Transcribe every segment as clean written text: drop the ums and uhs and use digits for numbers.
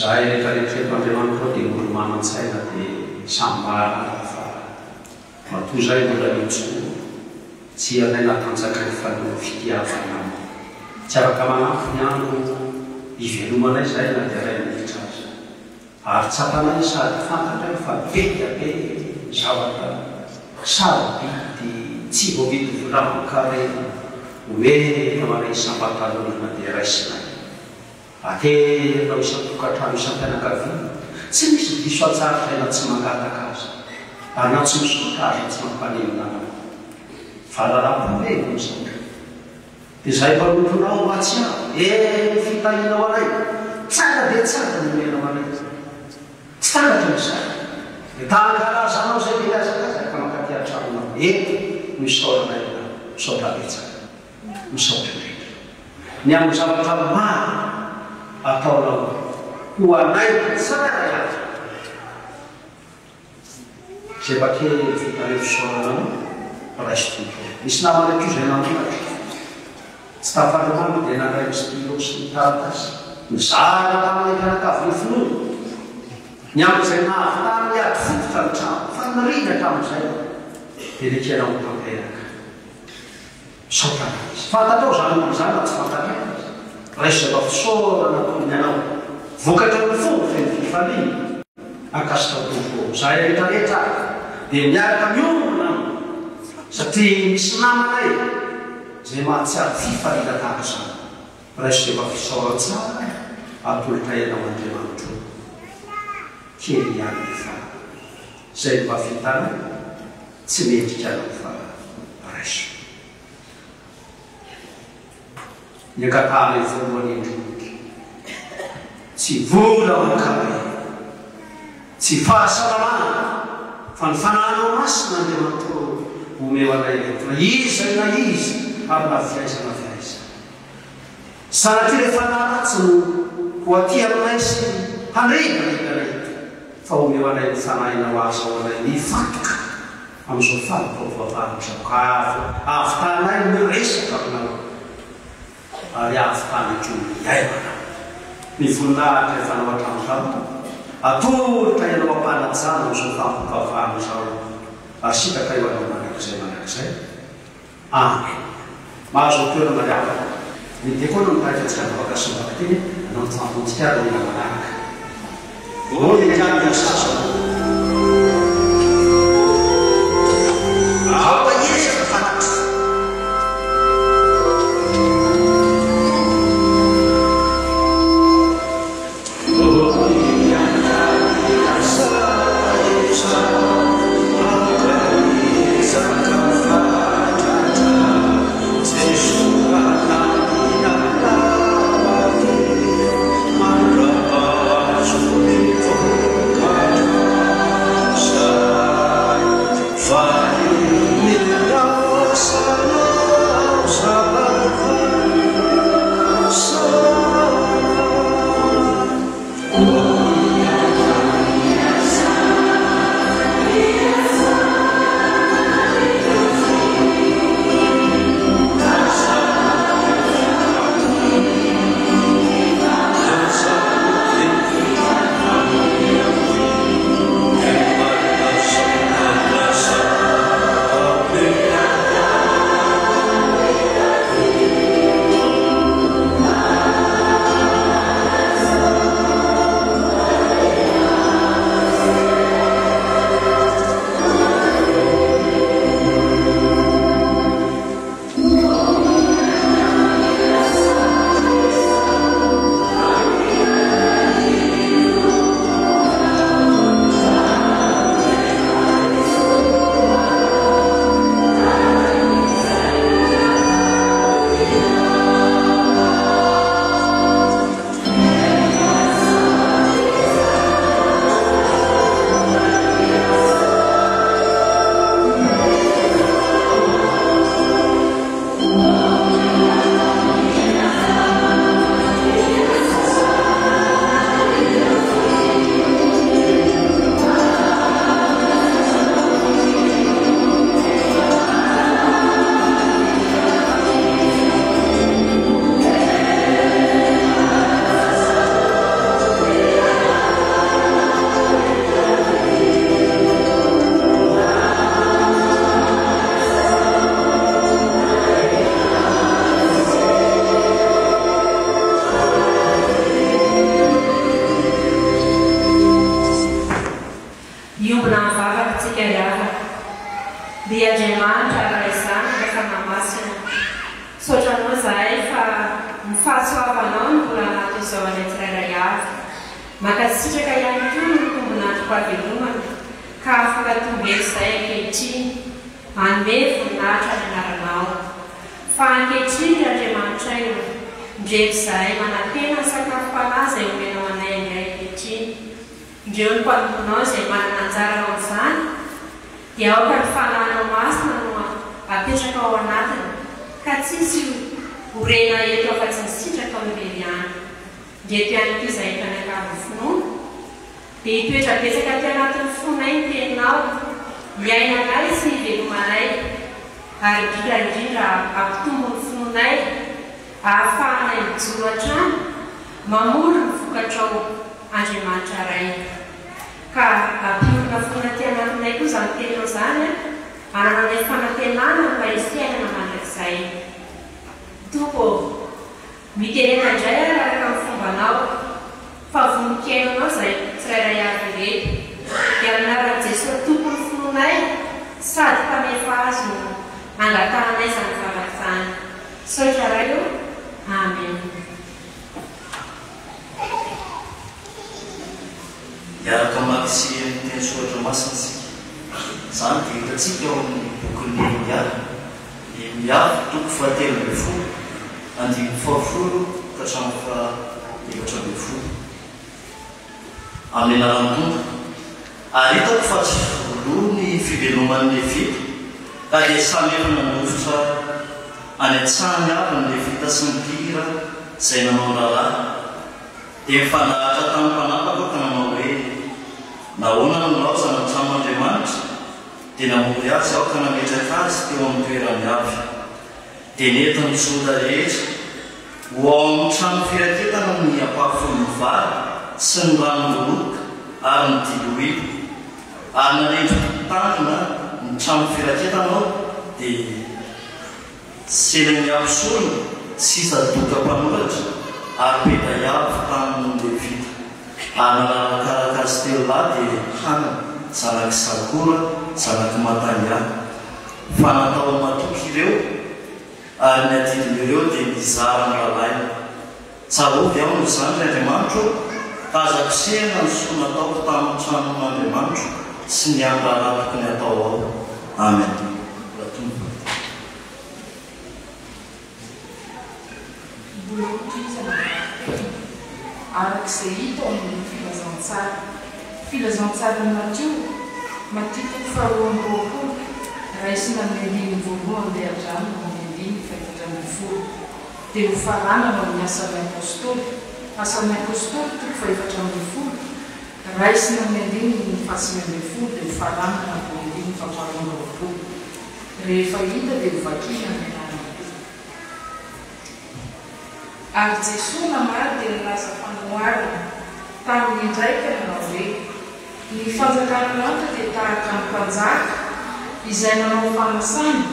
Saya rehetra Andriamanitra dia olo manan-tsaina dia samy marina fa matoa izay mbola mitsoa tsy anay natanjaka ny fanoa fitiavana tsy afaka manampy ny andro ivelomanay zay na dia ray miditra azy ary tsapanay sady fantatra fa be dia be zavatra sarobidy tsy voavidy volaman-karena hoe manay isam-patalona dia raisinay atena isan-tokantrano isam-pianakaviana tsy misy diso atsara saina tsy mangataka azy ary na tsy misotra azy tsy mampanenina fa rarapameny misatra dia zay mpanotronao matsy aho fitahinao anay tsara dia tsara nomenao anay tsy takatra misara dia tangarazanao zay dilazakazay ka makatiatranonao misaoranay misaotra be tsara misaotra ndraika ny amin'ny zavatra maro ataonao ho anay tsara azy zay bakely vitare fisaoranao raisy tontolo misy namana ko zay namonatra tsy tafanamamo dia naray misy stylo sy ny taratasy mizara taminay fianakaviana finono ny amin'izay nahavitany ady fototra ny trano fa nirina hatramin'izay dia rekianao mitamperaka misaotra izy fantatrao zany zany tsy fantatra izy raisy zava fisaorana toiny anao vokatra ny fomba fe ny fifaliana akasika tompoo zay rehetrarehetra dia miaraka miomona satria misy namanay zay mahatsiary fifaliana tahaka zany raisy zava fisaoran-tsara atolotra ianao Andriamanitra kely ihany fa zay mba vitana tsy mendrika anao fa raiso ny ankatahana ny voalohany indroky tsy vola mankary tsy fahasalamana fa ny fananao masina Andriamanitra omeo anay fa iza na izy ary na fiaizana fiaiza sanatria rehefa naratsy no ho aty aminay sy handreganay fa omeo anay ny fanahinao aza ao anay mifatoka amin'izao falim-paovavahitra ka avitanay miresaka aminao ary avitany koa iainana ny voninahitra rehefa nao hatramin'izao atolotra ianao ampanajana amin'izao fampivavahana izao asitaka eo anao manakizay amen mahazo toerana mariavaka ny diakoana mitaika tsy avaka sy mivakateny anao nyfamontsika ary olona manaraka olona sasana Oh dia Andriamanitra raizany rehefa namasina sotranao zahay fa mifahasoavanao ny mbola anaty izao any tsirairay avy makasitraka ihany koa ny tombonandroko avelomana ka afaka tombely zay ankehitriny manome voninahitra ny anaranao fa ankehitriny Andriamanitra io ndreky zahay manantena ny sakafo palaza omenao anay indray ankehitriny ndreo ny mpanomponao zay manana anjara ao amin'izany dia aoka ny fanahinao masina no apetraka ao anatiny ka tsisy orena eto afa-tsy nisitraka orery ihany ndreto ihany koa izay mpanakavo finoana dia hitoetrabetsaka ty anatin'ny fonay ny teninao miainanay sy hivelomanay ary indrindra ampitombo ny fononay ahafahanay mijoro hatrany mamolo ny vokatrao Andriamanitra ray ka ampiorina fona ty anatinay koa zany teninao zany anananay fanantenana mba isiainana mandrakizay tompo mitenena indray araka ny fombanao fa voninkainonao zay tsirairay avy reto dia anaran'i Jesosy tompony fononay sady tamefa azy no angatananay zany farak'izany sotra ray io amen. Miaraka makisy ny teny soratra masina sika zany dia hitatsika ao amin'ny bokin'ny miavy toko fahatelo amby folo andimy fahafolo ka hatramin'ny fahaefatra amby folo amin'ny anaran'ny Tompo. Ary hitako fa tsy volo ny fiveloman'ny Levita ka dia samy efa nanofotra any an-tsany avy ny Levita sy ny mpihira izay nanao raharaha dia mifanahatra tamin'ny mpanapaka ka nanao hoe nahoana no lao zanatran'Andriamanitra dia namory azy aho ka nametraka azy teo amin'ny toerany avy dia netiny Joda rehetra ho ao amin'ny trano firaketana ny ampafon'ny vary sy ny ranomoloka ary ny diloilo ary nanendrikitandrina ny trano firaketana ao dia selany apisorona sy sadoka mpanoratra ary bedaiavy tamin'ny Levita ary nanarakaraka azy telo lahy dia Hana zanaky Zakora zanaky Matania fa natao matoky ireo ary ny adidin'ireo dia mizara ny rahalahy tsarovy aho no zany Andriamanitra ka aza-pisehana ny soa nataoko tamin'ny tranon'Andriamanitra sy ny ambarapoko ny atao ao. Amen. Arak'izay hita ao amin'ny filazantsara Matio toko faharoa amby roapolo raisina amin'ny andiny voalohany dia hatramin'ny amin'ny andiny faefatra amby folo dia ho faranana amin'ny asan'ny apôstôly toko faefatra amby folo raisina amin'ny andiny fasimy amby folo dia ho faranana amin'ny andiny faharoa amby roapolo rehefa hita dia ho vakina ny ary Jesosy namary dia nilaza fanoharana tamin'ny ndraika nanao hoe ny fanjakan'Andriamanitra dia tahaka ny mpanjaka izay nanao fanasana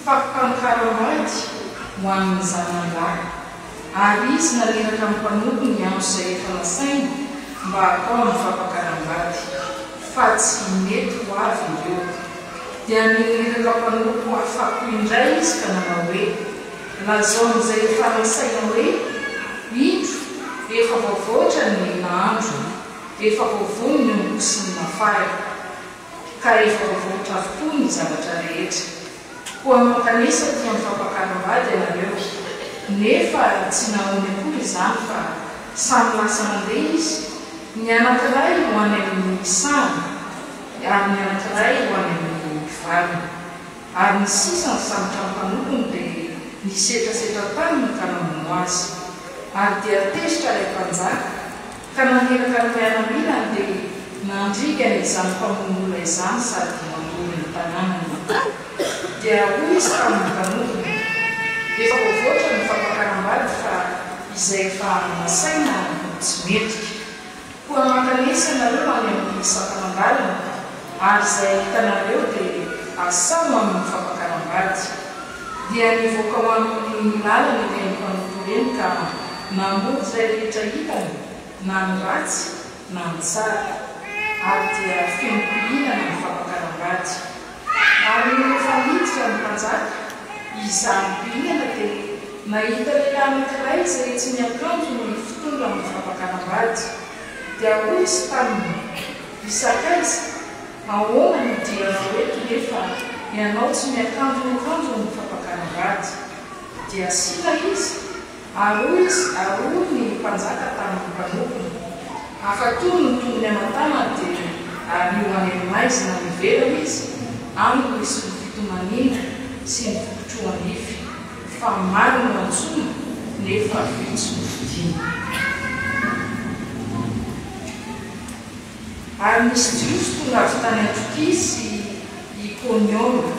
fampikarokaromaty ho amin'ny zanan'alahy ary izy naleraka ny mpanompo ny andro izay efa nasaina mba atao ny fampakaram-bady fa tsy mety ho avy ireo dia nileraka mpanompo afako indray izy ka nanao hoe lazao izay efa nasaina hoe indro efa voavoatra ny nahandro efa voavony ny omboky sy ny mafary ka efa voavoatra avokoa ny zavatra rehetra koa makanisa tia amin'ny fampakaram-bady ianareo nefa tsy nahomy akory izany fa samy lasa mandeha izy ny anankiray ho any amin'ny samy ary ny anankiray ho any amin'ny vary ary ny sisany samotra mpanompony dia nisetrasetra taniny ka namono azy ary dia tezitra ilay mpanjaka ka naneraka ny miaramilany dia nandrikany izany mpamonola izany sady mandolo ny tanànany dia hoy izy tamin'ny mpanompony efa voavoatra ny fampakaram-bady fa izay efa nasaina tsy metrika koa makanesa nareo any amin'ny sakamangalana ary izay hitanareo dia asamo amin'ny fampakaram-bady dia nivoaka ho amin'ny lalana dia ny mpanompo reny ka namory izay rehetra hitany na ny ratsy na ny tsara ary dia feno-pihinana ny fampakaram-bady ary izampihinana dia nahita lehilahy anankiray izay tsy miakanjo ny fitondra amin'ny fampiakaram-bady dia hoy izy taminy isakaiza ahoana no dia eto nefa ianao tsy miakanjo ny fampiakaram-bady dia sila izy ary ny mpanjaka tamin'ny mpanokony afatoy ny tongony amatana dia arioan'emaizina mivelona izy amiko misy ny fitomanina sy ny fokotroanify fa maro no antsona nefa vitsy no fidina ary misy jiosy tonga avy tany Antiokia sy Ikonioma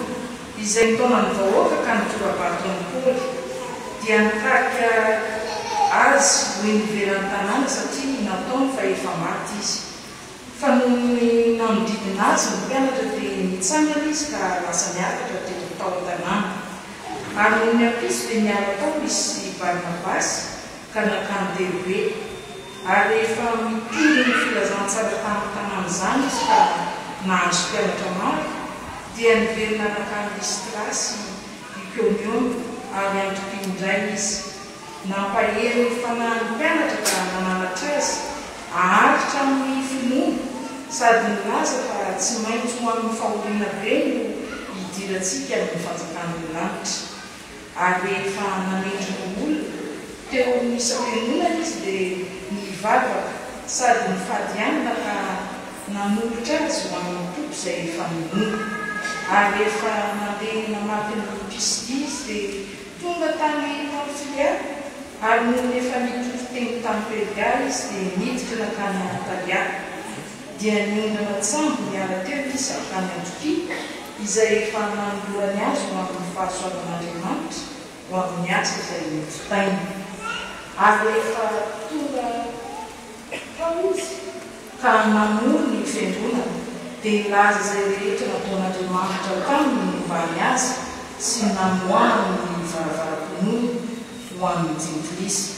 izay nitaona ny vahoaka ka nitorabato ny Paoly dia nitarika azy hoe nivelan'ny tanàna satria nataony fa efa maty izy fa noho ny nanodidina azy ny mpianatra dia nitsangana izy ka lasa niakatra teto tao an-tanàna ary noho ny ampiso dia niala tao misy Barnabasy ka nakany Derbe ary rehefa mitondra ny filazantsara tamin'ny tanàna izany izy ka nahandro mpianatra maro dia nivelona nakany Listra sy Ikonioma ary Antiokia indray izy nampahery ny fanahin'ny mpianatra ka nananatra azy aharitra amin'ny finoana sady nilaza fa tsy maintsy ho amin'ny fahoriana be no hidirantsika amin'ny fanjakan'ny lanitra ary rehefa nanendrika olona teo misam-pianonana izy dia nivavaka sady nifady hanina ka nanolotra azy ho amin'ny topo izay efa minona ary rehefa nandeha namaky ny Pisidia izy dia tonga tany Pamfilia ary noho nefa nitory teny tany Perga izy dia niditra nakany Atalia dia niondana tsambo niala teo izy akany Antiokia izay efa nanolorany azy ho amin'ny fahasoavan'Andriamanitra ho amin'ny asa izay notainy ary rehefa tonga tao izy ka namory ny fiangonana dia nilaza izay rehetra nataon'Andriamanitra taminy nimbany azy sy namoahany ny varavaram-pinoana ho amin'ny Jentilisa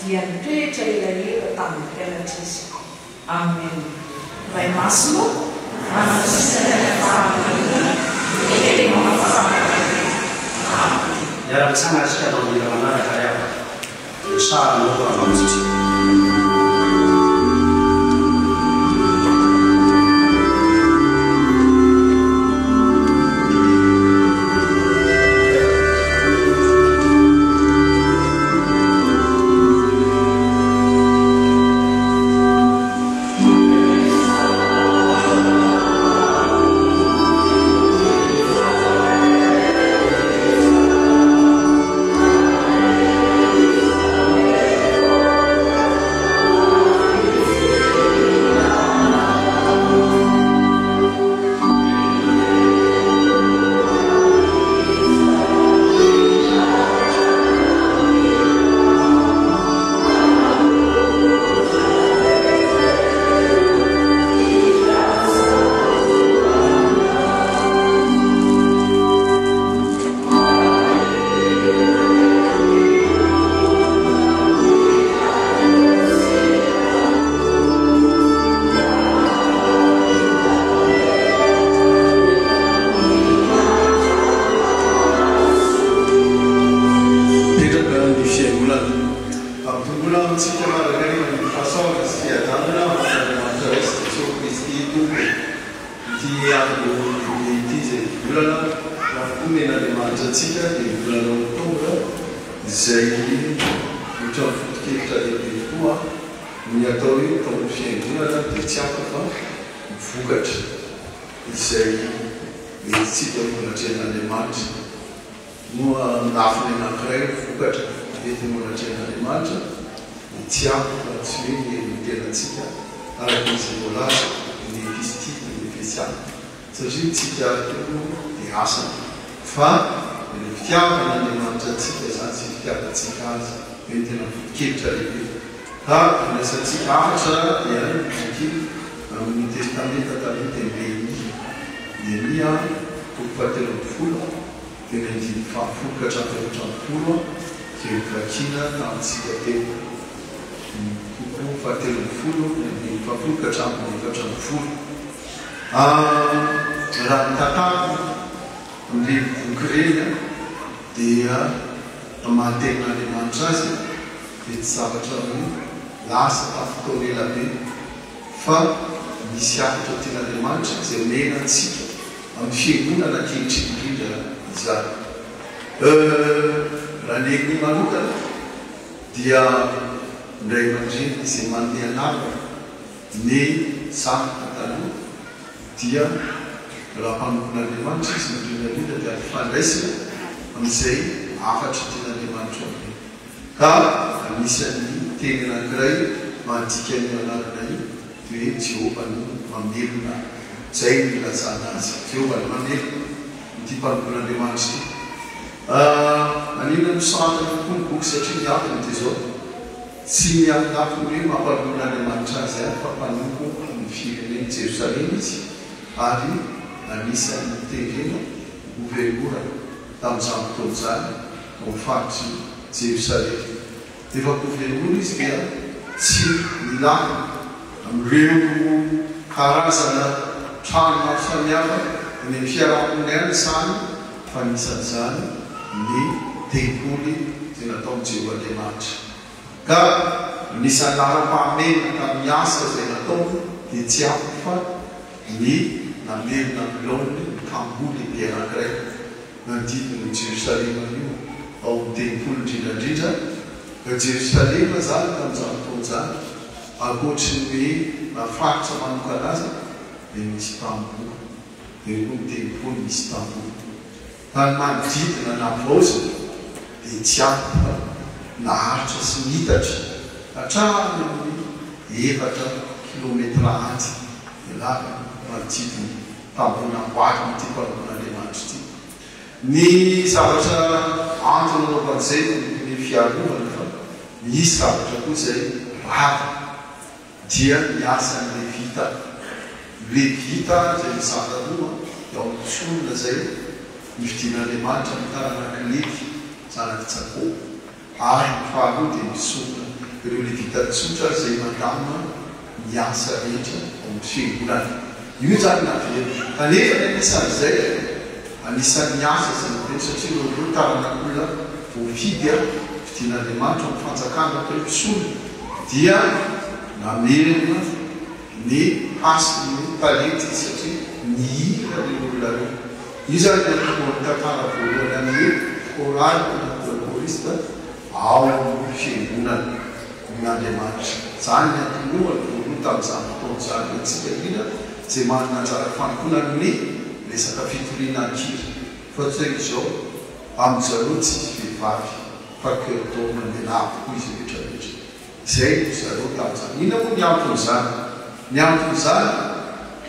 dia nitoetra elaela tamin'ny mpianatra izy. Amen. Ray masina Yarabisana katika mambo ya manara kaya ishara ndogo na muziki dia mahatenin'Andriamanitra azy dia tsy zavatra hoe lasa tafotoana ela be fa misy afatra tian'Andriamanitra izay omena antsika amin'ny fiangonana ankehitriny indrindra izany. Raha negny manokana dia indray aman-dreny izay manome anarana ny zanaka taloha dia raha mpanompon'Andriamanitra izy indrindrandrindra dia fandraisana amin'izay afatra tian'Andriamanitra omena. Ka anisan'ny teny anankiray mandika ny anarana io dia hoe Jehova no mamelona. Zay ny ilazana azy, Jehova no mamelona ity mpanompon'Andriamanitra ity. Anina misahatana koa ny boky satria miafiny dia zao tsy miafiny hoe mampanompon'Andriamanitra azy any fa mpanompo ny fireneny Jerosalema izy ary anisan'ny tendrena governorana tamin'izany fotoana izany ao faritry Jerosalema. Efa governorana izy dia tsy milana amin'ireo karazana trano maro samihafa ny fiarahamonina ihany izany fa anisan'izany ny tempoly izay nataon'i Jehovahandriamanitra. Ka nisy anaram-pahamena tamin'ny asa izay nataony dia tsy afa fa ny namelona milony kamboly be anankiray manodidina Jerosalema io ao amin'ny tempoly indrindrandrindra. Ka Jerosalema zany tamin'izany fotoana izany ankoatry ny hoe nafaritra manokana azy dia misy tamboho, dia koa ny tempoly misy tamboho. Ka ny manodidina na vaozina dia tsy afa fa naharitra sy nitatra hatrany amin'ny 4 kilometra anty lava manodidina tambohona amboarina ity mpanompon'Andriamanitra ity. Ny zavatra antony anaovan'izay ny fiarovana fa misy zavatra koa izay rava dia ny asan'ny Levita. Levita izay mizaka roa ao amin'ny solona izay nividian'Andriamanitra ny taranaka Levy zanaky Jakoba ary ny faharoa dia misonona ireo Levita tsotra izay mandamina ny asa rehetra ao amin'ny fiangonana. Io zany navelona kanefa ny anisan'izay anisan'ny asa izay navelona satria ireo taranak'olona voafidy vidian'Andriamanitra amin'ny fanjakana ireo solona dia namelona ny asiny talety satria nihira ny olona reo. Io zany ny tantara voalohany amin'ny koraly korista ao amin'ny fiangonana n'Andriamanitra. Zany ny antinoana voalohany tamin'izany fotoana izany antsika indrindra izay manana anjara fanonkonana ny resaka fitoriana ankira. Fa tsy izao amin'izareo tsy vehivavy fa cœur d'homme menavy koa izy rehetrarehetra. Izay zareo tamin'izany. Ina moa ny anton'izany? Ny anton'izany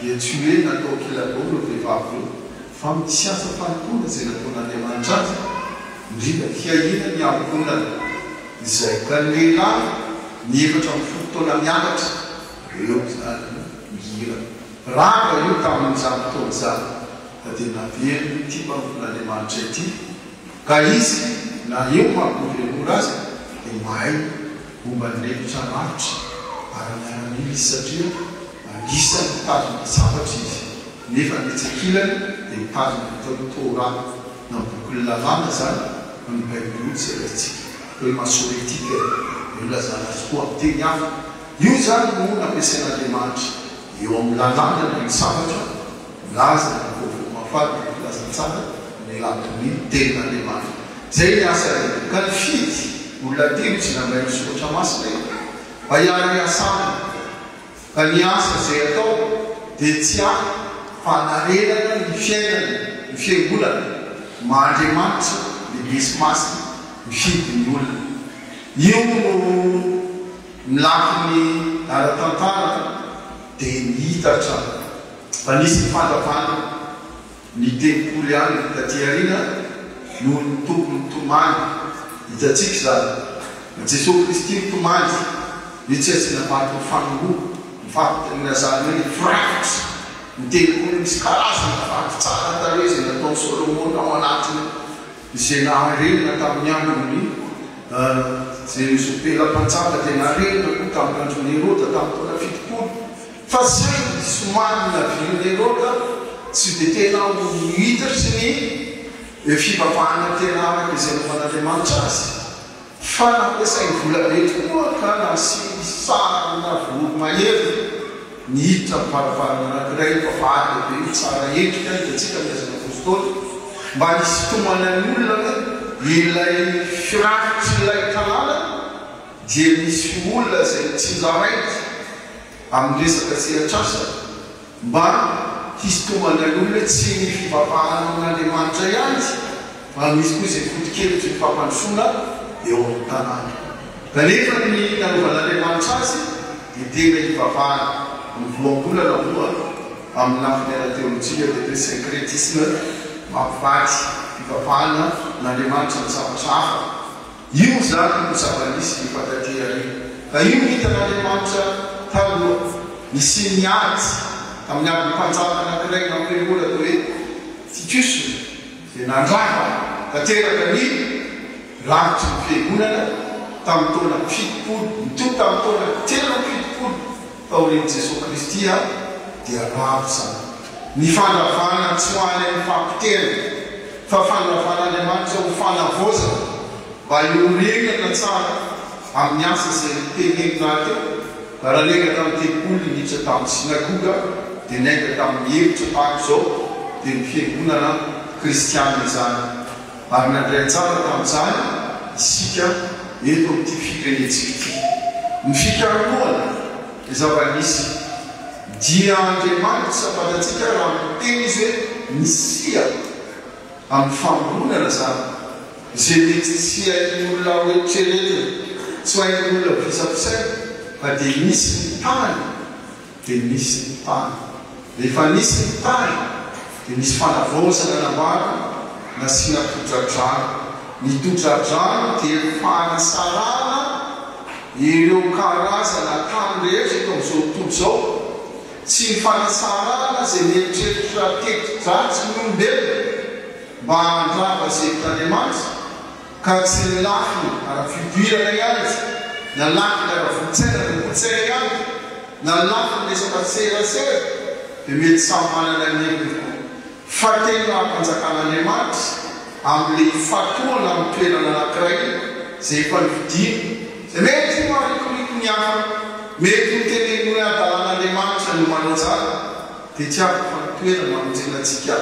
dia tsy hoe natao kilalao ireo vehivavy io fa misy asa fanontona izay nataon'Andriamanitra azy indrindra hiahina ny amponana izay ka ny lehilahy ny 4 amin'ny folo taona miakatra eo zany mihira. Raha io tamin'izany fotoana izany dia navelona ity mpanompon'Andriamanitra ity ka izy na eo mahagovernoura azy dia mahay momba ny levitra lavitra ary miaramila izy satria anisany mitazona zavatra izy. Nefa ny tsekilany dia mitazona ataony Torah na boky lalàna zany ny Baiboly izay raitsika hoe masoretika io lazana azy koa amin'ny teny hafa. Io zany moa nampiasain'Andriamanitra eo amin'ny lalàna ny zavatra milaza ny vaovao mafady ny milaza tsara ny lampony tenin'Andriamanitra. Zay ny asa ka ny fidy olona telo tsy nambainy soratra masina mba hiara asana. Ka ny asa izay atao dia tsy afa fa narenana ny fiainana ny fiangonana mahandriamanitra ny misy masina mifidy ny olona. Io no milafy ny ara-tantara dia nihitatra fa nisy fandavana ny tempoly any taty arina noho ny tompony tomany. Hitatsika zany Jesosy Kristy tomany io tsy asina maty mifanongoa mifampitenina zany hoe frafitra ny teny koa misy karazana vaty tsara taloha izay nataony Solomona ao anatiny izay naharenina tamin'ny androny zay sopela-panjaka dia naharenina koa tamin'ny androny Herôda tamin'ny taona 70. Fa zay somary navirin'ny Herôda tsy dia tena hitatra ny fipapahana tena araka izay nofan'andriamanitra azy fa nampiasainy volamety koa ka nasy sarina volo mahery ny hiditra mivaravarana anankiray mpavady lehibe tsara endrika dia tsika miazana apôstôly mba hisy tomanany olona hoe ilay firakitry ilay tanàna dia misy olona zay tsinjaraity amin'ny resaka sehatrasa mba hisy tomanany olona tsy ny fivavahana amin'andriamanitra ihany fa misy koa izay fotokelitry ny fampandrosoana eo amin'ny tanàna kanefa ny nanovan'andriamanitra azy dia tena hivavahana amin'ny voambolana moa amin'ny lafiny ara-teolojia dia hoe syncrétisme mampivady fivavahana n'andriamanitra ny zavatra hafa io zany no zava-nisy ny fataterany ka io hitan'andriamanitra taloha nisy niady amin'ny aby mpanjaka anankiray nampemola atao hoe Tituso dia nandrava tanteraka ny lavitry ny fiangonana tamin'ny taona 70 mitoy tamin'ny taona 370 taorian'i Jesosy Kristy dia ravo zany ny fandravana tsy ho any amin'ny fampitena fa fandravan'andriamanitra ho fanavozana mba iorenana tsara amin'ny asa izay tenenina teo raha nega tamin'ny tempoly niditra tamin'ny sinagoga dia nega tamin'ny hevitra tahaka izao dia ny fiangonana kristianina izany ary nandray tsara tamin'izany isika eto amin'ity firenentsika ity ny fikaroana dia zava-nisy dia andriamanitra safantatsika raha miteny izy hoe misia amin'ny famoronana zany izay mety tsy hain'ny olona oetrereny tsy hain'ny olona visapisaina fa dia misy ny tany dia misy ny tany rehefa nisy ny tany dia misy fanavozana nambara nasiana todradrano ny todradrano dia fanasarana ireo karazana tany rehetra eto amin'izao tontolo izao tsy ny fanasarana izay mieritreritra tekidratsy ny olombelona mba handrava izay tan'andriamanitra ka tsy ny lafiny ara-fidirana ihany na lafiny ara-volotsaina ny volotsaina ihany na lafiny resaka serasera dia mety samy manana ny heviny fa tena hampanjakan'andriamanitra amin'ilay fatoana amin'ny toerana anankiray izay efa nividiny izay mety marikoriko ny hafa mety miteneny hoe adalan'andriamanitra no manao zany dia tsy afo fa nitoerana mamonjenantsika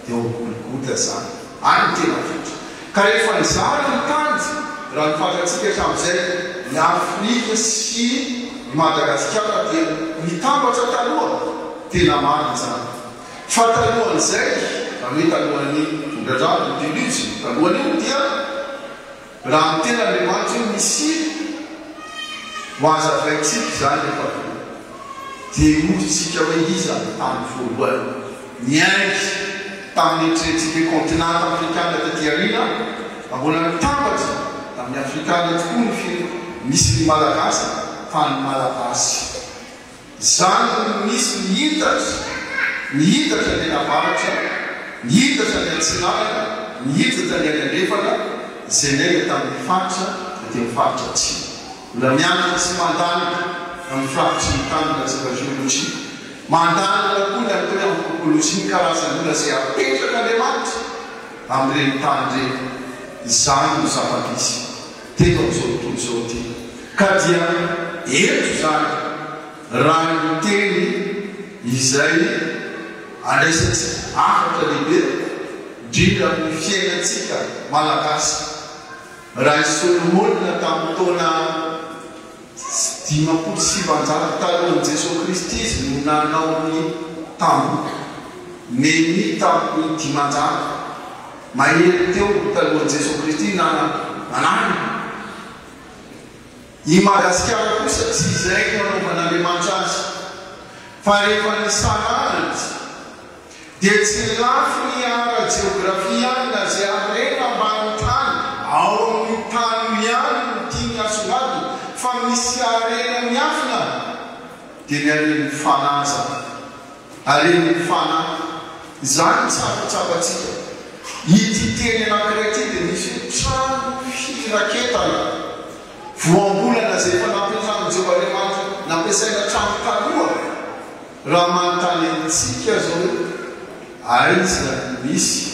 dia ogologota zany any tena fotra ka rehefa nizara ny tanjy raha ny fantatsika hatramin'izay ny Afrika sy ny Madagasikara dia mitambatra taloha tena marina zany fa talohan'izay hoe talohan'ny tondradrano deluge talohan'io dia raha ny tena andriamanitra io misy ho azavaitsika zany efa dia motsitsika hoe iza ny tany voalohany niaiky tamin'ny eritreretrika continent afrikana taty arina mbola nitambatra tamin'ny afrikana tokoa ny misy ny malagasy tany malagasy zany misy nihitatra ny navaratra nihitatra ny antsinarana nihitatra ny andrefana izay nega tamin'ny faritra dia mifaritra tsy mbola mianatra sy mandalika amin'ny firavitry ny tany latsaka géologie mandalina koa ny atao hoe antropologie ny karazan'olona izay apetraka amin'ireny tany reny izany no zava-misy teto amin'izao tontolo izao ty ka dia eto zany raha ny teny izay andraisatsika afatra lehibe indrindra amin'ny fiainantsika malagasy raha isolomonina tamin'ny taona 570 talohan'i Jesosy Kristy izy no nanao ny tambo neny tamin'ny 500 mahery teo talohan'i Jesosy Kristy nanany i Madagasikara kosa tsy izay nanaovan'andriamanitra azy fa rehefa ny sanarity dia tsy lafy ny ara-geografia na zay arena ambany tany ao amin'ny tany ihany no tiany asongadina fa misy arena miafina dia ny aren'ny fanaza aren'ny fanahy izany tsapatsapatsika ity teny anankiray ty dia misy trano firaketana voambolana zay efa nampiatrano Jehovahandriamanitra nampiasaina trano taloha raha manontany antsika zao arizina misy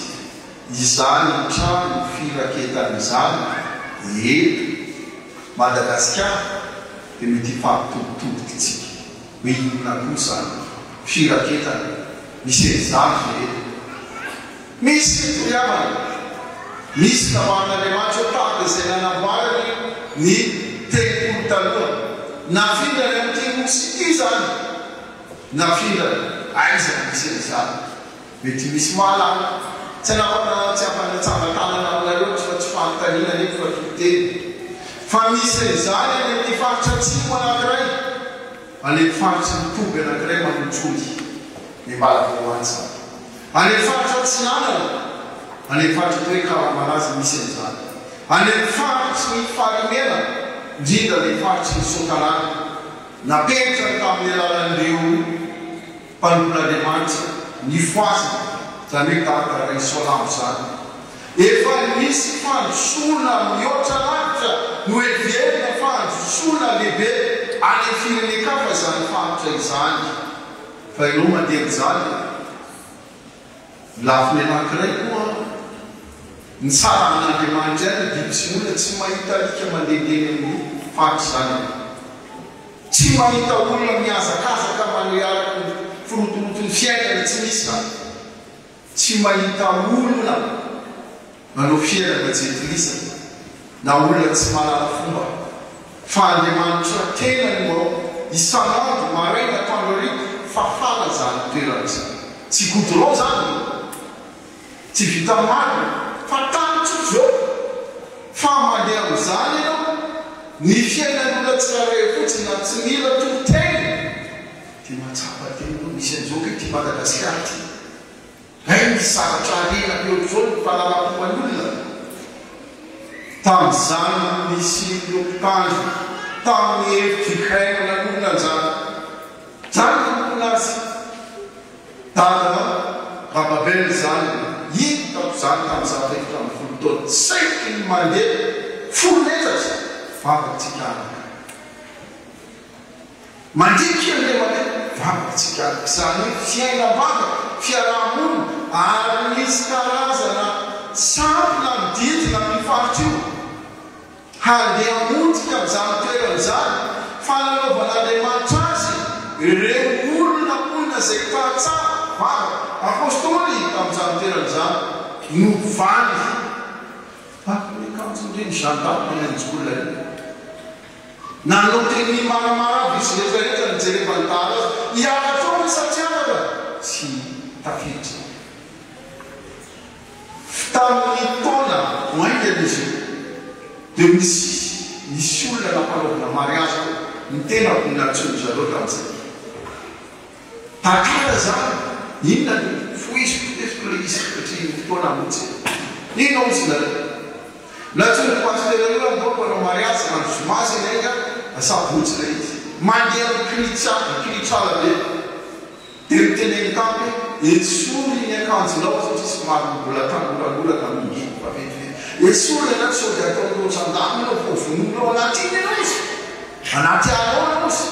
izany trano firaketanyizany eto Madagasikara dia mety fampitobotobokytsika hoe inona koa zany firaketana misy izany rehetra misy toyavana misy naman'Andriamanitra tahaka izay nanamboarany ny telopolo taloha nafindrany amin'ity nosy ity zany nafindrany aizany misy izany mety misy mahalala tsy anapana tsy ampanatsavan-tanana aminareo fa tsy fanontaniana nefa fa toteny fa misy izany any amin'ny faritra atsimo anankiray any faritra mitovy anankiray manotsoly ny mbalavoansa any faritra atsinanana any faritra toe karamalazy misy izany any faritra ny farimena indrindra ny faritra ny sokalana napetraka tamin'ny alalan'ireo mpanompon'Andriamanitra ny foazina zany hoe tahaka Isolamo zany efa misy fandrosoana mihoatra lavitra no everina fandrosoana lehibe any firenekafa zany faritra izany fa ianao mandeha zany lafiny anankiray koa ny tsara amin'Andriamanitra any biby sy olona tsy mahita alika mandehandeha amin'ny faritra zany tsy mahita olona miazakazaka manearaka ny firotoroton'ny fiainana tsy misy zany tsy mahita olona manao fiainana jetilisa na olona tsy malala fomba fa Andriamanitra tena no isanandro maraina tandroriky fafana zany toerana zany tsy godron zany tsy vita maro fa tanitro zao fa mandeha amin'izany ianao ny fiainan'olona tsiraray fotsiny na tsy mila toteny dia matsapa tena misy an'izao ke ty Madagasikara ty ay misy zavatra arena mihoatr'izao ny fahalalam-pomban'olona tamin'izany misy lokotandro tamin'ny efitra n'olona zany nomona azy dana Bababel zany hitako zany tamin'izany efitra amin'ny folo taona saiky ny mandeha folo metatra vavatsika anaka mandiky an'ilay mandeha vavatsika anaka zany hoe fiainam-bava fiarahamonina ary misy karazana sampona mididina mifaritra io handeha montika amin'izany toerana zany fananaovan'Andriamanitra azy ireo olona zay tahatsara vava apôstôly tamin'izany toerana zany no vany akanjondreny gendarme manenjolona io nanao teny maramara izy rehetrarehetra nijerevantara azy hiaratrao satria afaka tsy tafiditra tamin'ny taona moingana izy io dia misy olona nampanaovana mariage ny tena voninahitsolo zareo tamin'izay takara zany inona ny foisy isy fotoana motsy inona izy natsony pasteur io amboko anao mariage mandro zomazy nega asabotsy na izy mandeha kritrala be dia miteneny tampy esory ny akanjonao satria somary mbola tangolangolaka minginy fa vetivety esory anaty sao dia ataon'olotran-damina vovoninao anaty iny anao izy anaty anao anao izy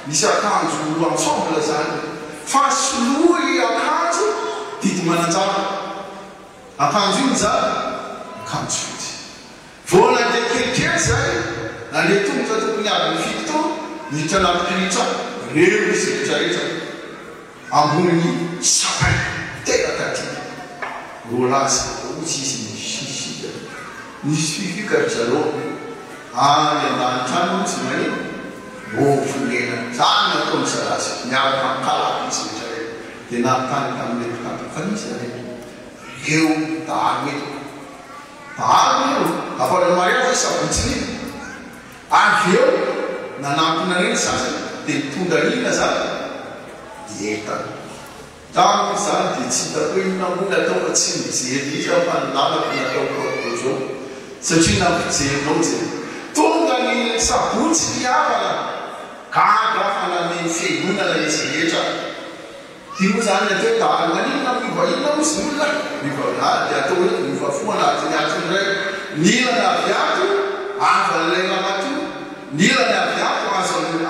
misy akanjo ensemble zany fa soloy akanjo didy mananjara akanjo iny zany akanjo fotsy vao nandeha kelikely zay nandeha tongotra tokony aby ny fito niditra anaty kritra reo izy rehetrarehetra ambony sapay tena taty rolazy otsy izy misisika nisy fifikary zareo any andantrano tsy mani vofonena zany nataony zarazy miaraka mikalaka izy rehetrarehetra dia nahtany tamin'ny lepitany fa nisy zareo eo dany eto dany eo afana mariage sabotsiny avy eo nanampina reny sasany dia mitondra inona zany dietana taminy zany dia tsy hitako inona mona atao fa tsy mijery izy afanonalako nataoko zao satria nampijerinao zay tonga ny sabotsy miavana gaga ny fiangonana izy rehetra dia moa zany atao dany maninona mivainona mozy olona mivaina dia atao hoe mivafoana aty ray nilana aviato avan'ilay namato nilana aviato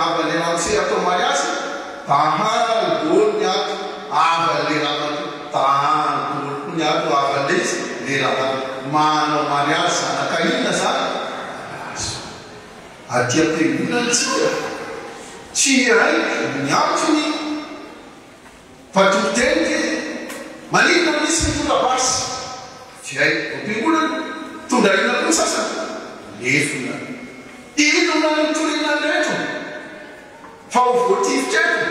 avan'ilay namase atao mariazy tahany golo ny ato avan'ilay namato tahany golo ny ato avan'ilay izy leraka manao mariage zanakahina zany aty am-piangonantsika tsy raiky miantsony fatoteny maninona misy mitondra-basy tsy haiko am-piangonana tondraina koa sasany lefina inona nitorina nreto fa ho voatifitra eto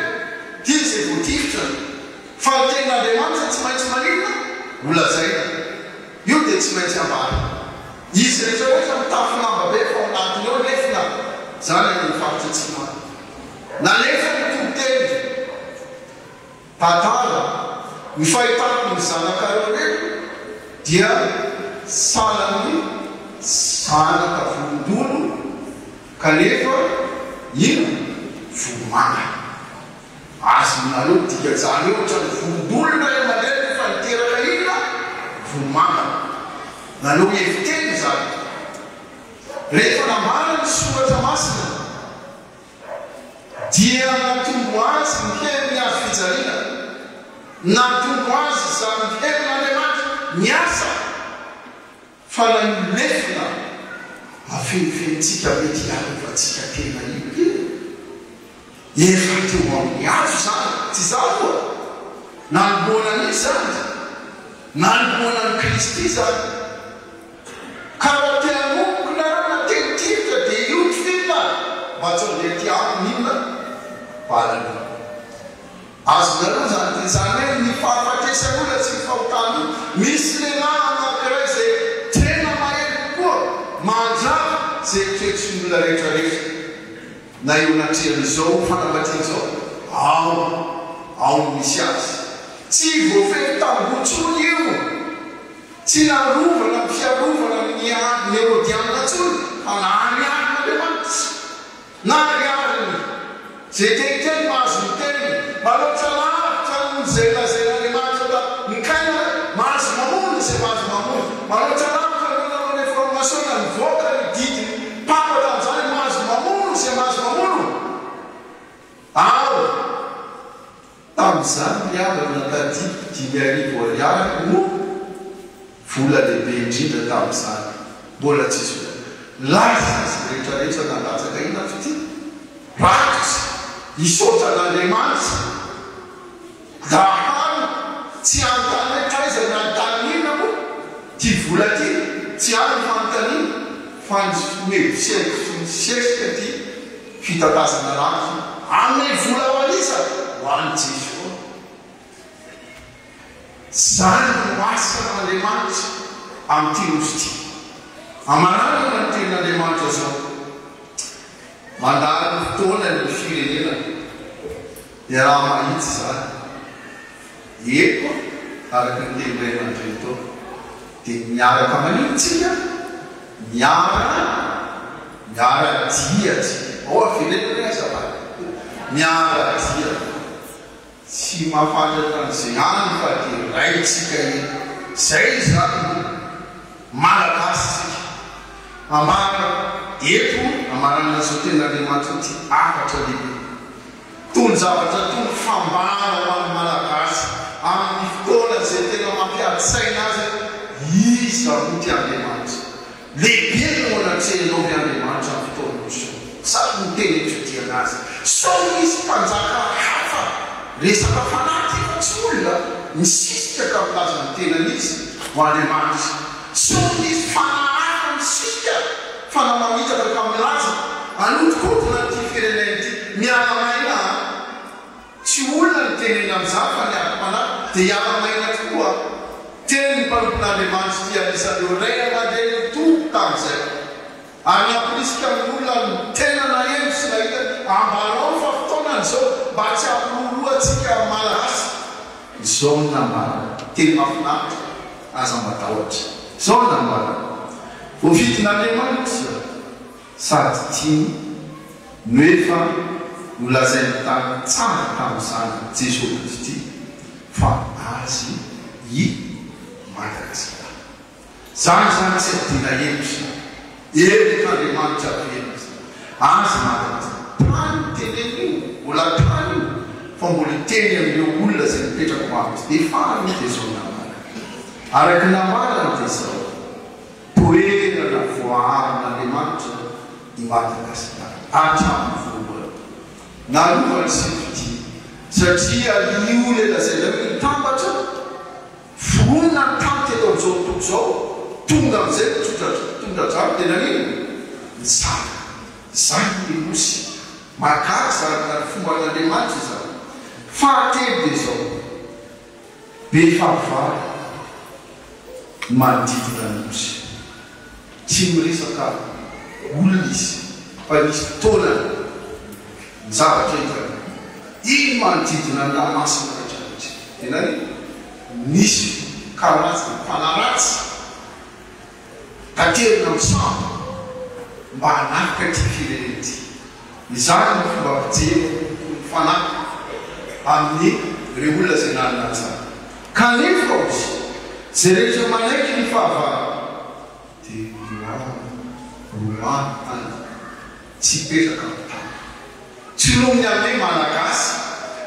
tia izay voatifitra fa ny tenin'Andriamanitra tsy maintsy maninona olazaina io dia tsy maintsy ambara izy rehetra rehetra mitafilamba be fa anatiny eo lefina zany amin'ny faritra tsimana na lefa mitoboteny tantara ny fahitako ny zanakareo reto dia salany zanaka volondolo kanefa ino vomana azonareo dikajany eo otrany volondolo na mandeha fa niteraka inona vomana nanao eviteny zany rehefa nambara ny soratra masina dia natombo azy ny herin'ny azo fijaliana natombo azy zany herin'Andriamanitra miasa fa na lefina afenifenitsika mety arefatsika tena io efa teo amin'ny azo zany tsy za koa nanomboana nisy zany nanomboana ny Kristy zany karaha teanomboky narana tenitivitra dia io tifina mba tsy andeha ty aminy inona balana azonareo zany dia zany hoe ny fahafatresan'olona tsy fahotany misy lehilahy anankiray zay tena mahery koa mandrava zay toetsin'olona rehetrarehetra na eo natrehan'izao fanambatran'izao ao misy azy tsy voafety tambotsony io tsy narovana fiarovana ny Herodiana tsony fa nariarin'Andriamanitra nariariny zay teiteny mahazo miteny maloatra lavitra zay lazain'Andriamanitra mikaina mahazo mamono zay mahazo mamono maloatra lavitra nanao information na mivoaka ny didiny papatan'izany mahazo mamono zay mahazo mamono ao tamin'izany miavana taty 5,000 ariary no vola lehibe indrindra tamin'izany mbola tsisy laza azy rehetrarehetra nandatsaka ina fity rakotsy isotra n'Andriamanitra dahany tsy antany hoe traizana antanina moa ty vola ty tsy any fantanina fa sesika ty fitatazana rakotsy amin'ny vola ho anisa ho any Jesu zany no asan'Andriamanitra amin'ity nosy ty amanarana ny tenin'Andriamanitra zao mandary fotoana ny firenena dia raha mahitsy zany eko araka ny tenin'Andriamanitra dia miaraka manitsika miara-diatsy ao afirenena azavady miara-dia tsy mahafantatran'izay any fa dia raitsika eny zay zany malagasitsika amara eto amarana zao tenin'Andriamanitra ty afatra lehibe tony zavatra tony fambara ho an'ny malagasy amin'ny fotoana zay tena mampiady-saina azy iza ho ty Andriamanitra lehibe no anatrehanao ny Andriamanitra amin'ny fotoana oso sady ny teny etodiana azy so misy mpanjaka hafa resaka fanaty efa tsy olona misisika ka milaza ny tenan'izy ho Andriamanitra so misy fanahafa misisika fanamamitaka ka milaza anotokotina ty firenena ty miara-maina tsy olona ny tenena amin'izany fa ny ara-panahy dia hiara-maina tokoa teny ny mpanompon'Andriamanitra ty anisan'ireo ray amandrany tompo tamin'izay ary nampolisika amin'olona ny tena naheno sy nahita ambarao fa fotoanany zao mba tsy ampiloloatsika malagasy zao ny nambara teny mafinaritra aza matahotra zao ny nambara voavitin'Andriamanitra sady tiany no efa nolazainy tany tsara tamin'izany Jesosy Kristy fa azy i Madagasikara zany zany tsy adina hevitra evitr'Andriamanitra vena azy Madagasikara tany tenen'io mbola tany io fa mbola teny amin'ireo olona zay mipetraka ho amitsy dia farany dia zao namana araky namarana dia zao toerana voaharin'Andriamanitra i Madagasikara hatramin'ny voalohany nalovany sefity satria io lela zay zay hoe tambatra fonina tanty eto amin'izao tontolo zao tonga amin'izay tondradrano tena ino mizaka zay nosy makaky zaraka ny fomba an'Andriamanitra zany fahatelo dia zao be fahavary manodidina nosy tsy miresaka olona izy fa misy fotoanany ny zavatra hitany iny manodidina ny ranomasina rehetrarehetra tena ny misy karazana mpanaratsy taterina amin'ny sambo mba hanafika ty firenena ty izany ny fomba fijery fanahy amin'ny re olona zay nalinantsara kanefa ozy zay rehetra manaiky ny fahavary dia roany tsy petraka amin'ny tany tsy nominy amin'y malagasy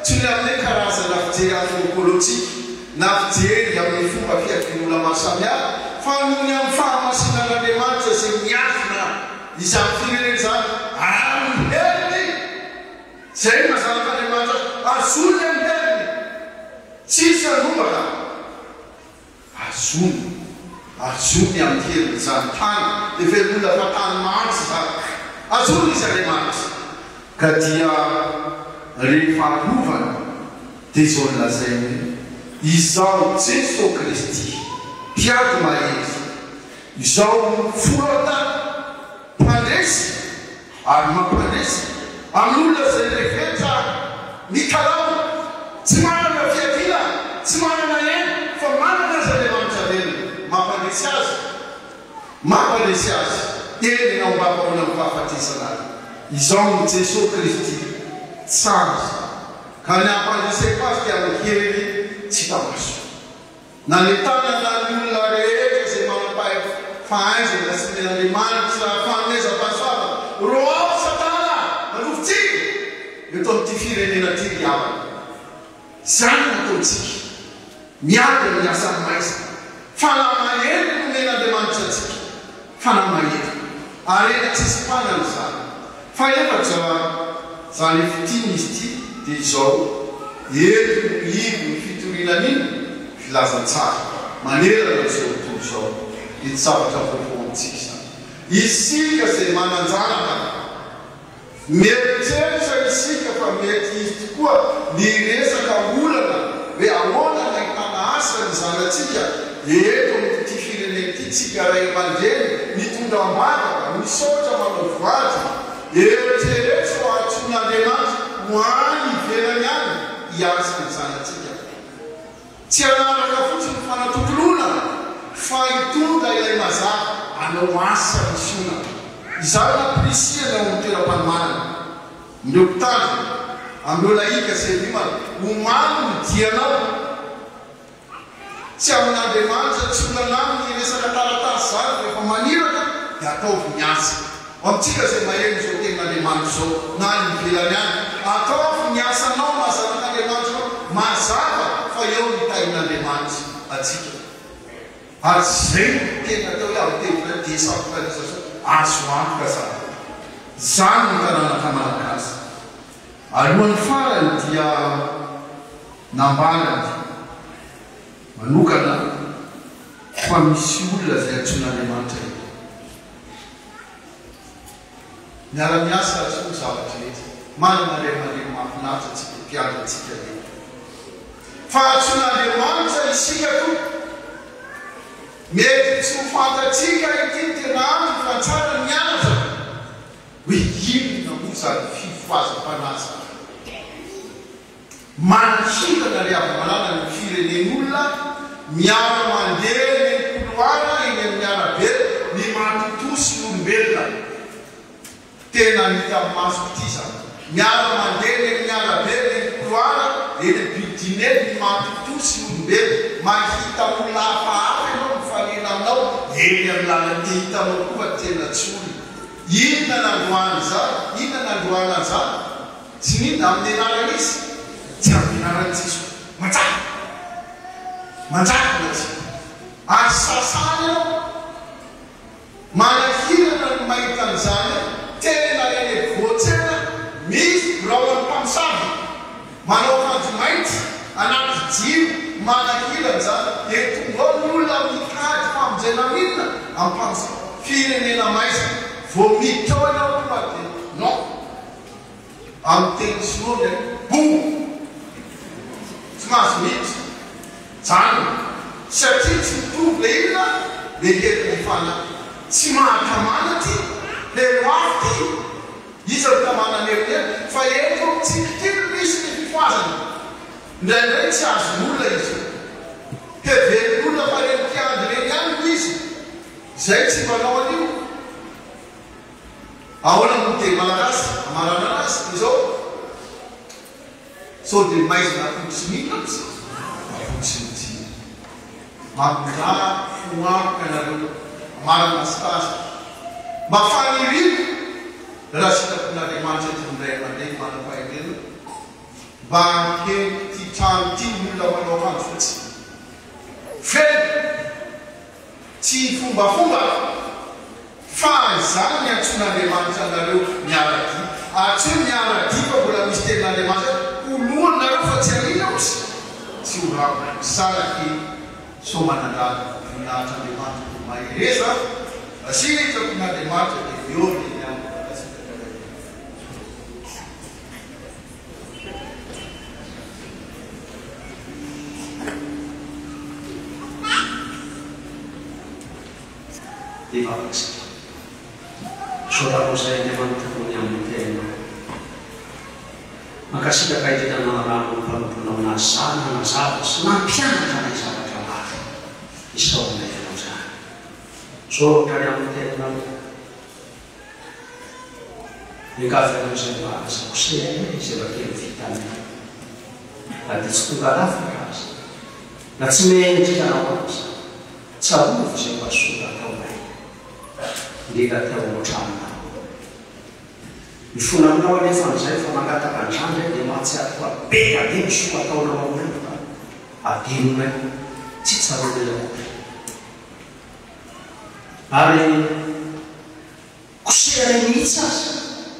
tsy ny amin'y karazana fijery anthropolojiky na fijery amin'ny fomba fiavin'olona maro samihafa fa nohony amin'ny fahamasinan'Andriamanitra zay miafina izany firenena zany amin'ny heliny zay mazanak'Andriamanitra azony amin'ny heliny tsisy anombaka azony amin'ny heliny zany tany dia velona fa tany mahatsy zany azony izy Andriamanitra ka dia rehefa alovana dia zao nylazay hoe izao Jesosy Kristy mpiady mahery izao forota mpandresy ary mampandresy amin'olona zay rehetra mikalao tsy manana fiadina tsy manana eny fa manana azy Andriamanitra velona mampandresy azy eny naombapahona amin'ny fahafatesana azy izao ny Jesosy Kristy tsara ka ny ampandreseko azy dia amin'ny heliny tsy tamaso na ny tanana ny olona rehetra zay manampahay fahaizana sy ny Andriamanitra fanomezam-pahasoavana roao satana manofotsika eto amin'ity firenena ty riavana zany nataotsika miady amin'ny asany maizina fanamahety nomen'Andriamanitra atsika fanamahety arena tsisy mpanana zany fa efatra zany fitiny izy ty dia izao eto ivo ny fitorinan'iny filazantsara manerana izao tontolo zao dia tsy zavatra vaovao amintsika zany isika zay mananjanaka mieritseritra isika fa mety izy tokoa ny resaka olana hoe ahoana ny ahitana asa ny zanatsika eto amin'ity firenena ity tsika ray aman-dreny mitondra ambavaka misaotra manao voady eritreretra ho atson'Andriamanitra ho any ivelany any hiasa ny zanatsika tsy anaraka fotsiny fanatotolona fa hitonga ilay mazava anao asa misona izany na prisiana ho toeram-panomanana mireopitaly am'ireo laika zay limana homano ny dianao tsy amin'Andriamanitra tsy olanao ny resaka taratasy zany rehefa maniraka dia ataovy miasa amintsika zay maheno zao tenin'Andriamanitra zao na ny ivelany any ataovy miasanao mahazanak'Andriamanitra mazava fa eo ny tain'Andriamanitra atsika ary zay tena atao hoe avitevina dia safokanisa zao azo antoka zany ny tananaka malagasy alohan'ny farany dia nambalany manokana fa misy olona zay atson'Andriamanitra eto miara-miasa tsy ho zavatra ety manana rehemalemy mahafinaritra atsika mpiandra atsika eto fa atson'Andriamanitra isika to mety tsy ho fantatsika ity tena any fantsara mianatra hoe inona moa zany fifazam-panaza manahitana ry avo-manana ny firenen'olona miara mandeha ny koloana eny amin'ny arabe ny matotosy olombelona tena nita amin'ny maso ity zany miara mandeha ny amin'ny arabe ny koloana eny bidinety ny matotosy olombelona mahita olona hafahafa ianao mifanena aminao eny amin'ny lalany hitanao koa tena tsy olona inona nandroany zany inona nandroana zany tsy nina amin'ny anarana izy tsy amin'ny anarany Jesosy manjaka na tsy manahirana ny mahitan'izany tena eny voatsena misy raony mpamosavy manao akanjo mainty anaty jiro manahirana zany etonga ny olona mitady famonjena milina ampamosavy firenena maizina vo mitao ianao tonga de non amin'ny teny sinoa ndraiky bomo tsy mahazo mihitsy zany satria tsy mitovy le inona le hery fana tsy mahatamana ty le loafy ty izy ny tamana nerinery fa eto tsy kitilo misy ny fifoazana ndraindray tsy azon'olona izy heveryolona fa renikiandy reny ihany izy zay tsy manao an'io ahoana mode malagasy amarana anazy izao so de maizina afotsy mihitsy afotsy mity mampiraa foampy anareo amarana stasy mafanirino raha sitapon'andriamanitra tindray mandeha manam-pahairena mba ankeny ty trano ty olona manao akanjo fotsy feny tsy fombafomba fa zany miantson'andriamanitra anareo miaradi atsy hoe miaradi fa mbola misy tenin'andriamanitra olohany nareo fa tsy alina osy tsy orako saraky so manandala voninahitra andriamanitra mahereza asitapon'andriamanitra de eony Devaksi. Saudara saya Andriamanitra punya mutena. Maka sida kaitan orang perempuan nasana nasab semakin kami sahabat Allah. Islam dari Musa. Saudara mutena. Jika saya bersedia, saya sebagai vitamin. Ada setengah nafas. Natsmen kita nawas. Sabu saya sudah tahu. Ndika teo trano mifona aminao anefa am'izay fa mangataka andrano de mahatsy atoa be ade misoa ataona maolaka adinona tsy tsarolela ary kosehana mihitsy azy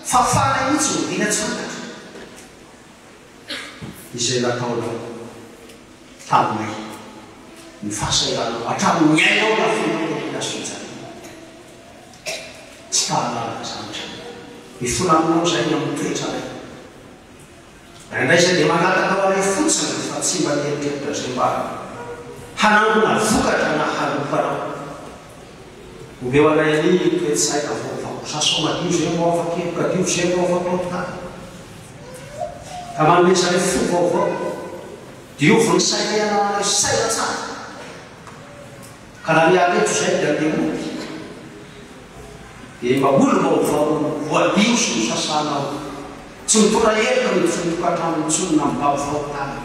fafana mihitsy no dina tsy fantatra izay nataonao taminay ny fahasahiranao hatramin'ny ainao lafinao nasojany Stala sampai, difulang saya yang bercerita. Dan saya dimana kalau refut sangat simpan dia tersimpan. Hanam pun buka tanah harum pada. Ubewana ini itu saya tahu. Sasoma dia saya mau fakir, dia saya mau fakir. Kaman saya fuko, dia pun saya tak. Karena dia itu saya dari mungkin. Mabulu mau buat bius sasana cuntura ye kan cuntura tam cunam bau fautan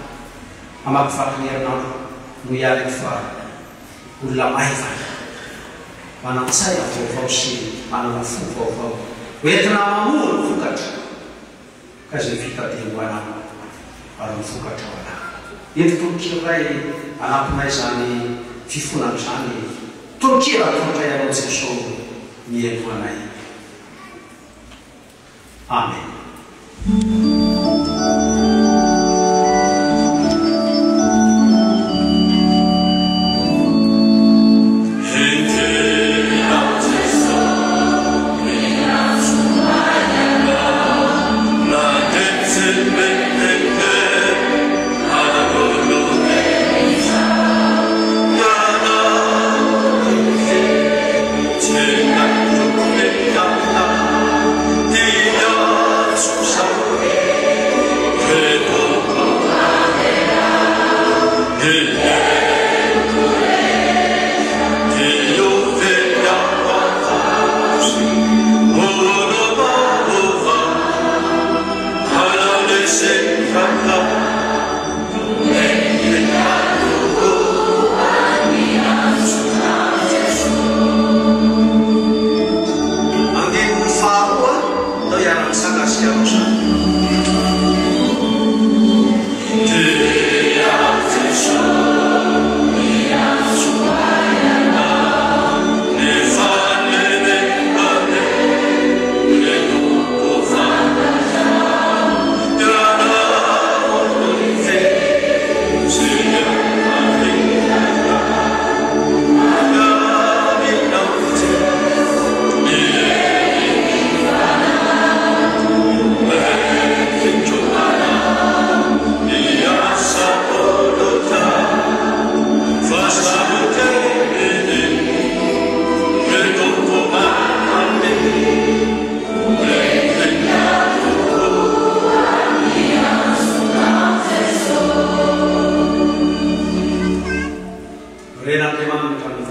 amak fakir nam muyalik fa ulam aifa mana saya fausi mana fau wetna mamul fukat kasi fika tiwana alam fukat wana itu tukirai anak maisani fifunan sani tukira tukaya nonsesho Nia Tuhanai. Amin. Susah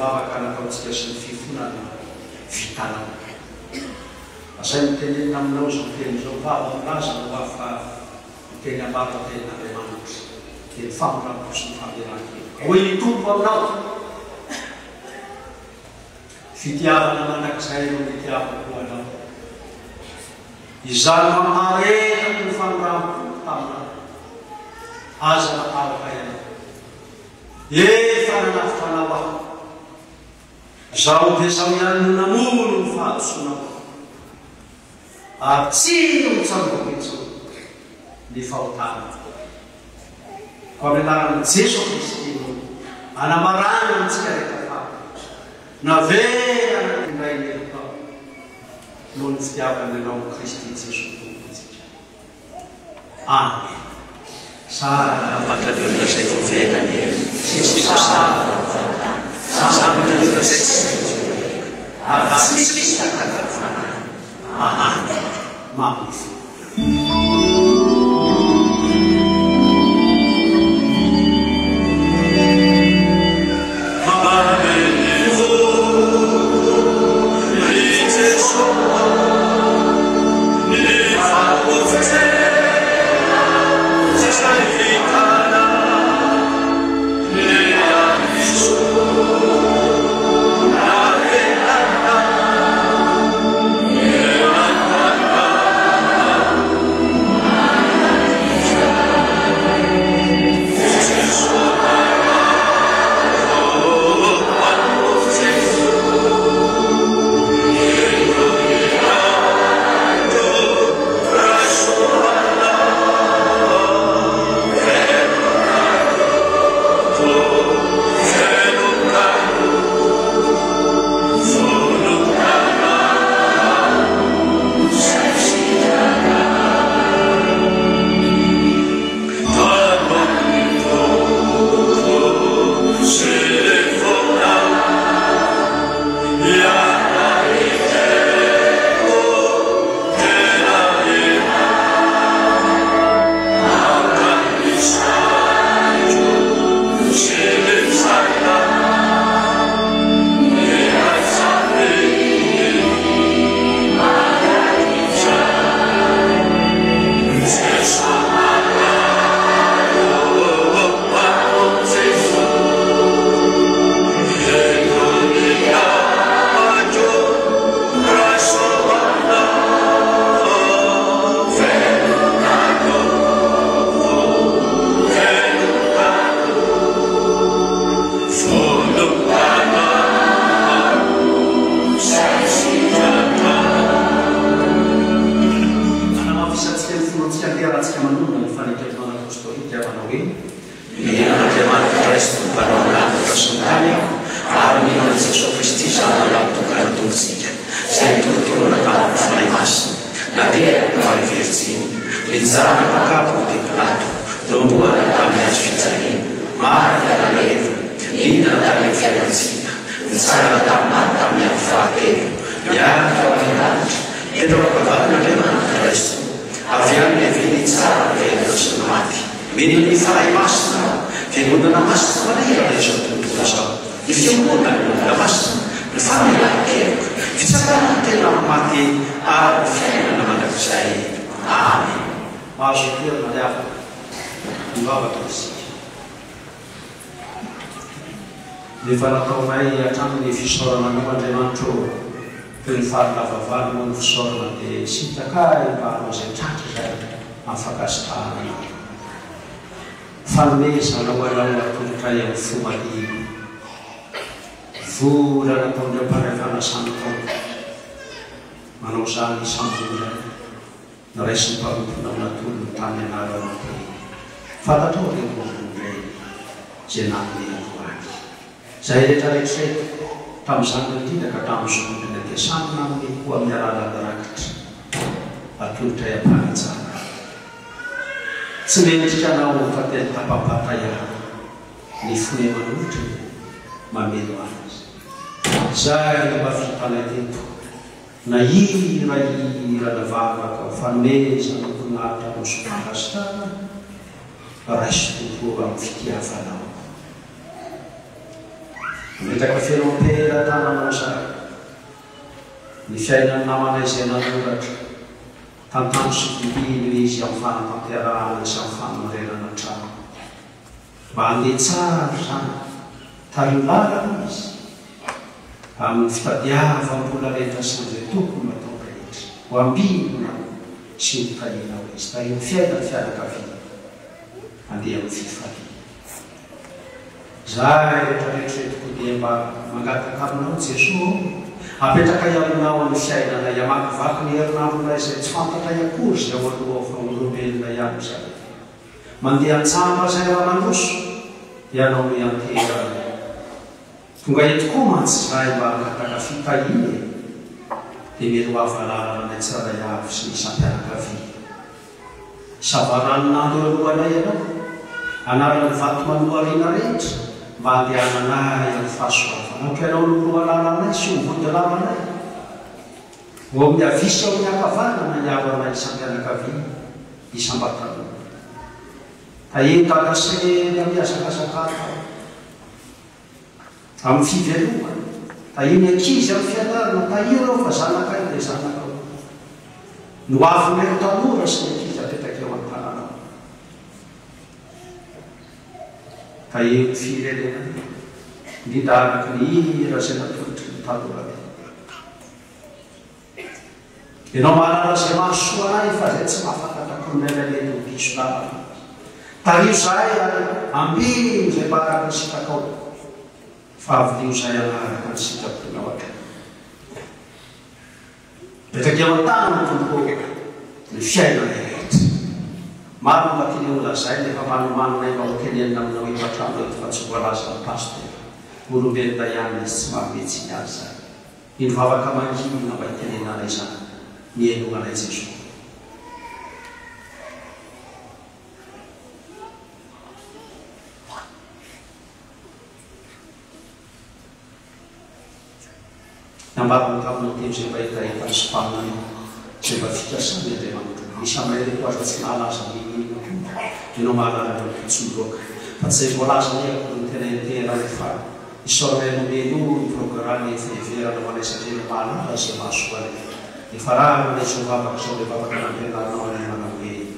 mivavaka nataontsika sy ny fifonana vitanao. Azay miteny taminao zao teny zao vava milaza no afa teny ambara tenin'Andriamanitra teny famorampo sy ny famberan-kely. Hoy ny tompo aminao fitiavana manakizay no nitiavako anao. Izany mamaretako ny fanorampo taminao. Aza matavaka ianao. Efa nanafitra anao aho. Zaho dia samy ihany no namono ny fahadosoanao. Ary tsy no mitsandoako intsony ny fahotana. Ko amin'ny anaran'i Jesosy Kristy no anamarana amintsika rehetra fa naverana indray ny tao noho ny fitiavana anao Kristy Jesosy tompontsika. Amen. Sara matralona zay vovenany Jesosy matralona zay afatsisy takatafana. Amen. Mamma. Zay rehetrarehetra tamin'izany indrindra ka tamin'izao dia samy namony koa amin'ny alalan'ny rakitra atolotra am-panajana. Tsy mendrika anao fa tena tapapata ihany ny fonemanohitra mamelo azy. Zay mba vitanay teto na ira vavaka fanomeza nokonahitra no somakasitana raisy tokoa amin'ny fitiavanao. Metaka ferompera tananao sara ny fiainany namana izay nanoratra tantany sokiliny izy amin'ny fanatanterahana sy amin'ny fanorenana trano mba handeha tsara zany tarolalana izy amin'ny fitadiava-mbola rehetra sy izay tokony atao rehetra ho ambinina sy ny talina ho izy tariny fiainany fianakaviana handeha amin'ny fifaliana zay rehetrarehetretiko dia mba mangataka aminao Jesosy apetraka iaminao amin'ny fiainana iamakivaky ny herinandronay izay tsy fantatra iakory zay ao aloha fanolombelona ihany zay mandeha an-tsamba zay raha manoso ianao no ianterana tonga etokoa mantsy zay mba mangataka fitahiny dia mety ho avalalana ny tsirairay avy sy ny sampianakavia savaranonandro alohanay ianao anarany vato manoharina rehetra mba handehananay amin'ny fahasoavana ohatra ianao noloha lalanay sy ovody lalanay vo miavisa ao miakavanana iaro anay sampianakavia isam-batana taentakasena miazakazakata amin'ny fivelohana tahiny ankizy amin'ny fianarana tahiro ao fa zanakay dia zanakao no avinay tanora sy ny ankizy apetraka eo an-tananao tahiny firenena indrindra araky ny hira zay natolotry ny tanora ianao mahalala zay mahasoa anay fa zay tsy mahafantatra konelalety ny piso lalana tario zay ambiny zay mba araka ny sitakao fa avilio zay anaraka ny sitakona oatra betraky eo an-tana ny tompo ny fiainana rehetra maro mbatiny olona zay nefa manomanonay mba hotenenina aminao efatrano eto fa tsy voalaza ny pasteur olombelona ihany izy tsy mahametsy ny azy zay iny vavaka mangina mba hitenenanay zany ny enohanay Jesosy nambarana taminao teny zay mba hitahita ny sopanany zay mba fikasany Andriamanitra misy aminay ko aza tsy mahalaza minina ianao mahalala eo pitsoloaka fa tsy zay voalaza niako ny tena interany fa isorano meno ny programme efa iverana ho anay satria no mahalala zay mahasoa anay efa raha anay zao vavaka zao le vavaka nampianaranao anay manao hoe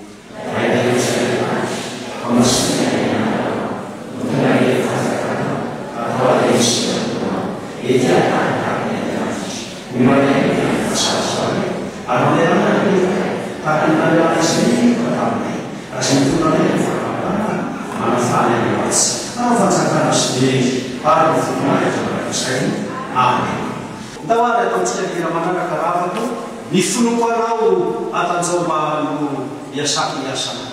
Tawa ataontsika hira manaraka ravako ny fonoko anao atanjao mba no iasaky miasana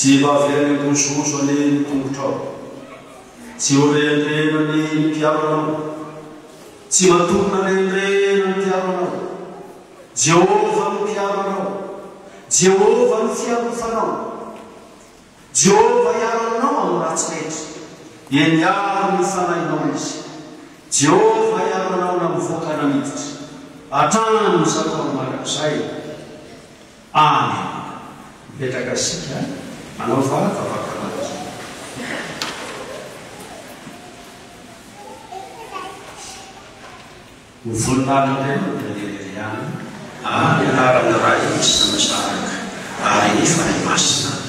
Jiva avy any ambony zozo ane ny tongotra ao tsy horenrena ny mpiaro anao tsy matorona renrena ny mpiaro anao Jehova no mpiaro anao Jehova no fiarofanao Jehova iaro anao amin'ny ratsy rehetra eny iaro ny fanahinao izy Jehova iaro anao na mivoaka na miditra hatrany ny sakao marak'izay amen petraka sika anao vakavakanazy voninahitra ireny dia lehilehiany ary anarana raha isy samasaraka ary efa ny masina